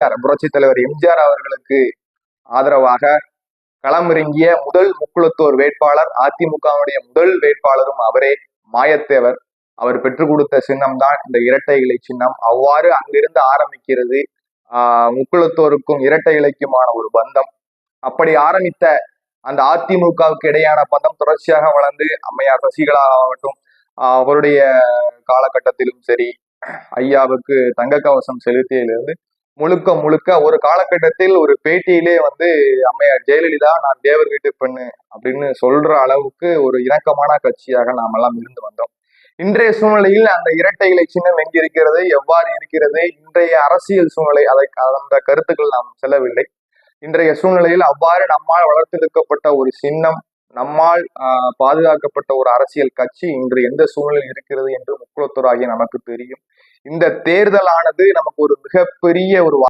புரட்சி தலைவர் எம்ஜிஆர் அவர்களுக்கு ஆதரவாக களமிறங்கிய முதல் முக்குளத்தோர் வேட்பாளர், அதிமுகவுடைய முதல் வேட்பாளரும் அவரே, மாயத்தேவர். அவர் பெற்றுக் கொடுத்த சின்னம் தான் இந்த இரட்டை இலை சின்னம். அவ்வாறு அங்கிருந்து ஆரம்பிக்கிறது முக்குளத்தோருக்கும் இரட்டை இலைக்குமான ஒரு பந்தம். அப்படி ஆரம்பித்த அந்த அதிமுகவுக்கு இடையான பந்தம் தொடர்ச்சியாக வளர்ந்து அம்மையார் சசிகலா ஆகட்டும், அவருடைய காலகட்டத்திலும் சரி, ஐயாவுக்கு தங்க கவசம் செலுத்தியிலிருந்து முழுக்க முழுக்க ஒரு காலகட்டத்தில் ஒரு பேட்டியிலே அம்மையார் ஜெயலலிதா நான் தேவர் வீட்டு பெண்ணு அப்படின்னு சொல்ற அளவுக்கு ஒரு இணக்கமான கட்சியாக நாம் எல்லாம் இருந்து வந்தோம். இன்றைய சூழ்நிலையில் அந்த இரட்டை இலை சின்னம் எங்கிருக்கிறது, எவ்வாறு இருக்கிறது, இன்றைய அரசியல் சூழ்நிலை, அந்த கருத்துக்கள் நாம் செல்லவில்லை. இன்றைய சூழ்நிலையில் அவ்வாறு நம்மால் வளர்த்தெடுக்கப்பட்ட ஒரு சின்னம், நம்மால் பாதுகாக்கப்பட்ட ஒரு அரசியல் கட்சி இன்று எந்த சூழ்நிலையில் இருக்கிறது என்று முக்குளத்தோராகிய நமக்கு தெரியும். இந்த தேர்தலானது நமக்கு ஒரு மிகப்பெரிய ஒரு